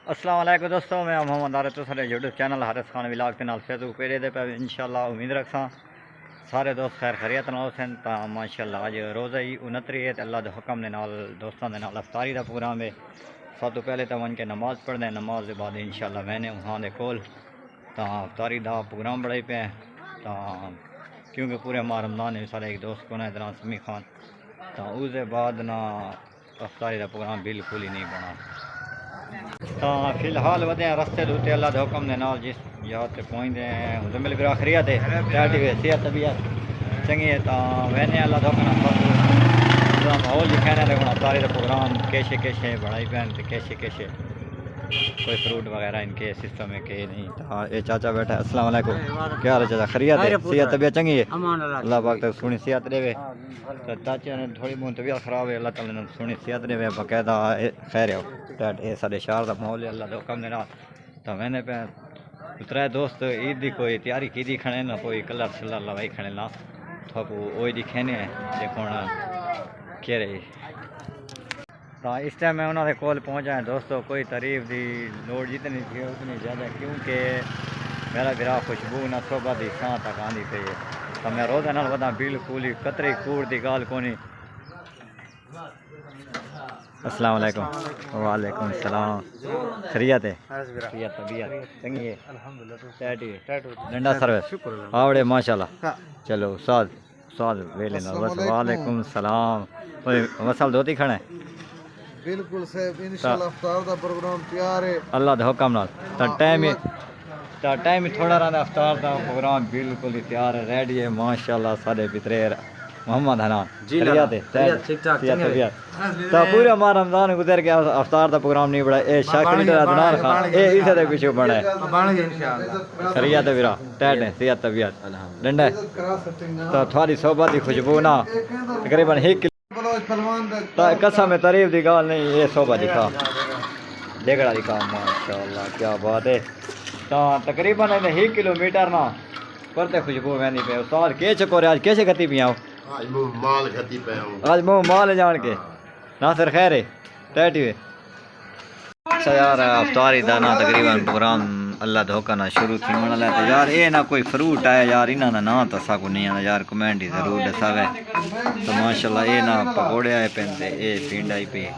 अस्सलाम वालेकुम दोस्तों, मैं मोहम्मद आरिफ तो सारे YouTube channel Haris Khan vlog के नाल फेसबुक पेज दे पे इंशाल्लाह उम्मीद रखसा सारे दोस्त खैर खैरियत नाल होसन। ता माशाल्लाह अज रोज़ा ही 29 है, अल्लाह के हुक्म दे नाल दोस्तों दे नाल इफ्तारी दा प्रोग्राम है। सब तो पहले तो वन के नमाज़ पढ़ने, नमाज के बाद इंशाल्लाह मैंने वहाँ दे कोल ता इफ्तारी दा प्रोग्राम बढ़ाई पे ता क्योंकि पूरे माह रमज़ान है। सारे एक दोस्त को ना इधर समी खान ता उसके बाद ना इफ्तारी दा प्रोग्राम बिल्कुल ही नहीं बना। तो फिलहाल वधे रस्ते उत्ते अल्लाह के हुक्म दे नाल जिस जगह ते पहुंचते हैं उधर मिल फिर आखिरियत है टैटी वे सेहत तबीयत चंगी है। तो वहने अल्लाह के हुक्म नाल माहौल दिखाने लगना सारे का प्रोग्राम कैसे कैसे बढ़ाई पैन कैसे कैसे कोई फ्रूट वगैरह इनके सिस्टम है कि नहीं। तो ये चाचा बैठा है। अस्सलाम वालेकुम, क्या हाल है चाचा? खैरियत है? सेहत तबीयत चंगी है? अल्लाह पाक तक सोनी सेहत देवे। तो चाचा ने थोड़ी बहुत तबीयत खराब है, अल्लाह ताला ने सोनी सेहत देवे बाकायदा खैर है। ये साढ़े शहर का माहौल है अल्लाह के हुक्म दे नाल। तो मैंने पे त्रै दोस्त ईद की कोई तैयारी की दी खड़े ना कोई कलर शलर लवाई खड़े ना थोप वो दिखेने देखो ना कह रही। तो इस टाइम मैं उन्होंने कोल पहुँचा है दोस्तों। कोई तारीफ की लोड़ जितनी थी उतनी ज़्यादा क्योंकि मेरा बिरा खुशबू ना सोबा की सांस तक आँदी पई है। तो मैं रोज़ा नाल वधा बिल्कुल ही कतरे कूड़ की गाल कोनी। अस्सलाम वालेकुम। वालेकुम सलाम। खैरियत है? खैरियत तबीयत चंगी है? अल्हम्दुलिल्लाह। डंडा सर्विस आवड़े माशाल्लाह। चलो उस्ताद उस्ताद वेले ना बस। वालेकुम सलाम। ओए मसल धोती खड़े बिल्कुल साहब इंशाल्लाह इफ्तार दा प्रोग्राम तैयार है अल्लाह दे हुक्म नाल। टाइम ही थोड़ा रहा इफ्तार दा प्रोग्राम बिल्कुल ही तैयार है रेडी है माशाल्लाह। सारे पितरेर मोहम्मद हनान खैरियत है? ठीक ठाक तबीयत। तो पूरा माह रमजान गुजर गया इफ्तार दा प्रोग्राम नहीं बड़ा। ए शाकिर अदनान खान ए इसे दे पीछे बना है इंशाल्लाह। खैरियत है वीरा? टैट है सेहत तबीयत डंडा। तो थोड़ी सोबत की खुशबू ना तकरीबन 1 किलो कसम में तारीफ की गाल नहीं। ये सोबत दिखा देगड़ा दिखा माशाल्लाह क्या बात है। तो तकरीबन 1 किलोमीटर ना करते खुशबू वहनी पे। उस्ताद के चकोरे आज कैसे खती पिया आज मुँह माल खती पे हूँ। आज मुँह माल जान के नासिर खैर है टैटी है। अच्छा यार अफ्तारी दा ना तकरीबन प्रोग्राम अल्लाह धोखा ना शुरू थी मन लै। तो यार ये ना कोई फ्रूट है यार इन्हों का ना तो साकू नहीं आता यार कमेंट ही जरूर दसावे। तो माशाल्लाह ये ना पकौड़े आए पेंते ये पिंड आई पे।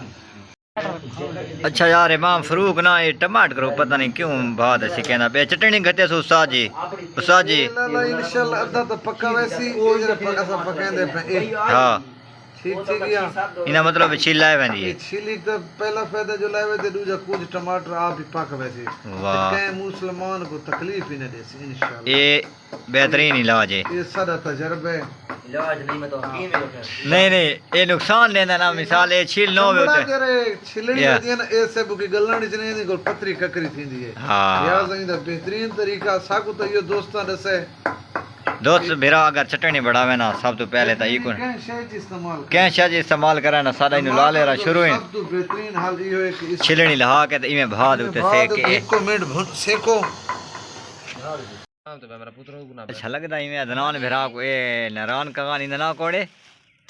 अच्छा यार इमाम फरूक ना ये टमाटर करो पता नहीं क्यों बात ऐसी कहना पे चटनी खते सो उस्ताद जी इंशाल्लाह अद्धा तो पक्का वैसी ओ जरा पक्का सा पकांदे पे हाँ ठीक ठीक या इना मतलब छिल लाए वेंदी है छिली तो पहला फायदा जो लाए थे दूजा कुछ टमाटर आप ही पक वैसे वाह कहीं मुसलमान को तकलीफ ही न दे इंशाल्लाह। ये बेहतरीन इलाज है। ये सारा तजर्बा है इलाज नहीं मैं तो नहीं ये नुकसान लेना ना मिसाल ये छील नो होते छिलनी होती है ना ऐसे बुकी गलण च नहीं को पतरी ककरी थींदी है। हां यार दा बेहतरीन तरीका साकू तो यो दोस्तां दसे दोस्त मेरा अगर चटनी बढ़ावे ना सब तो पहले तो ये क्या शायद इस्तेमाल करा ना सारा इन ला ले रहा शुरू ही सब तो बेहतरीन हाल यो है कि छिलनी लहा के तो इमे भाद उते सेक के 1 मिनट भून सेको। अच्छा लगदा इमे अदनान भिरा को ए नरान कगान इन ना कोड़े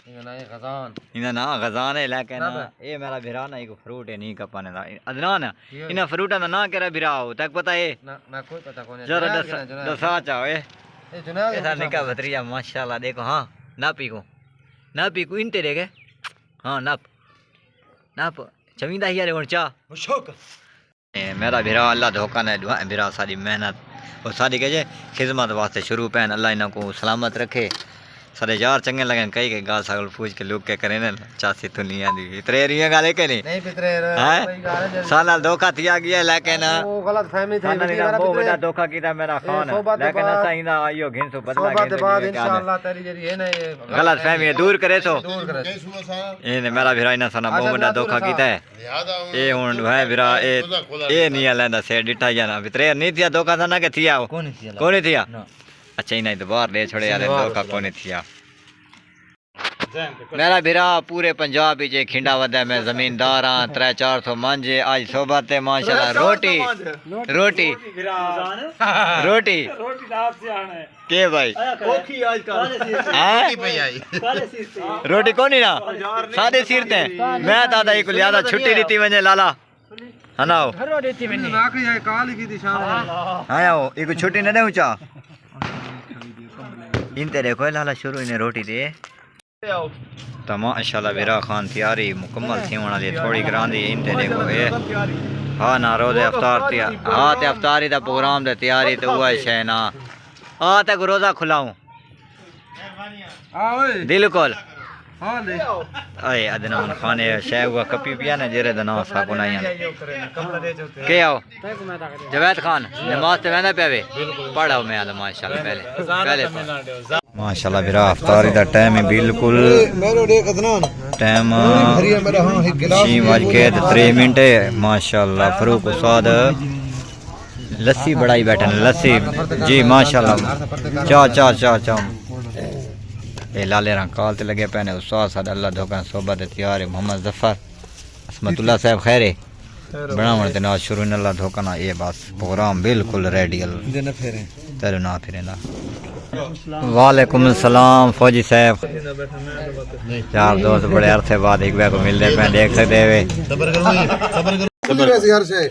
इन ना गजान है लेकिन ये मेरा भिरा ना एक फ्रूट है नहीं कपाने दा अदनान इन फ्रूटा दा ना केरा भिरा हो तक पता है ना कोई पता कोनी जरा दसा चाओ ऐसा निका भतरिया माशाल्लाह देखो। हाँ ना पी को इन तेरे के हाँ नाप चमीदा ही यार चा मेरा भिरा अल्लाह धोखा ने भिरा सारी मेहनत और सारी कहे खिदमत वास्ते शुरू पैन अल्लाह इन्हों को सलामत रखे। सारे यार चंगे लगे कई के गाल सागल पूछ के लुक के करे ना चासी तो नहीं आती त्रेरियां गाले के नहीं साल धोखा थिया गया लेकिन गलत फहमी थी वो बड़ा धोखा कीता मेरा खान लेकिन ऐसा ही ना आइयो घिनसो बदला इंशाल्लाह तेरी जरी है ना ये गलत फहमी दूर करे सो ये मेरा भिरा इना सना बहुत बड़ा धोखा कीता है। ये हुन है भिरा ये नहीं लेंदा से डिठा जाना भितरे नहीं थिया धोखा था ना के थिया कोनी थिया। अच्छा इन्हें तो बाहर ले छोड़े यार धोखा कोनी थिया। मेरा भिरा पूरे पंजाब जे खिंडा वदा में जमींदार हाँ 300-400 मांझे आज सोबत है माशाल्लाह रोटी के भाई रोटी कोनी ना सादे सिरते मैं दादा एक लिया छुट्टी दी वने लाला ہناؤ نا کے یہ کال کی تھی شام آیا ہو ایک چھٹی نہ دوں چا ان تے دیکھو لالا شروع نے روٹی دے تو ماشاءاللہ بیرا خان تیاری مکمل تھی ہونا دی تھوڑی گراندی ان تے دیکھو اے ہاں نا روزے افطار تیار ہاں تے افطاری دا پروگرام دے تیاری تے ہوا شے نا ہاں تے روزہ کھلاؤں ہاں اوئے بالکل ہاں لے اے ادنان خان شے ہوا کپی پیا نے جرے دا نام سا کونا کہ آؤ جوید خان نماز تے ویندا پیا وے پڑھاؤ میں ماشاءاللہ پہلے ماشاءاللہ بیرا افطاری دا ٹائم ہے بالکل میرے دیکھ ادنان ٹائم ہریا میرا ہاں ایک گلاس 6:03 ماشاءاللہ فاروق استاد لسی بڑائی بیٹھن لسی جی ماشاءاللہ چا اے لالے رنگ کال تے لگے پہنے استاد صاحب اللہ دھوکا صحبت تیار محمد ظفر اسمت اللہ صاحب خیرے بناون تے نال شروع اللہ دھوکا نا یہ بس پروگرام بالکل ریڈی دن پھیرے تیرے نا پھرے نا وعلیکم السلام فوجی صاحب چار دوست بڑے عرصے بعد ایک بار کو ملتے پہ دیکھ سکتے ہوئے صبر یار سے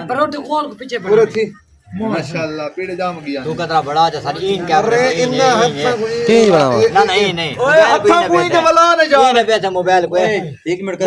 پروٹے کول کو پیچھے پورے تھی ماشاءاللہ پیڑے جام گیا تو کترا بڑا جا ساری این کیا ارے ان ہاتھ تیز بڑا نا نہیں اوئے ہاتھ کوئی تے ولا نہ جا موبائل کو 1 منٹ کر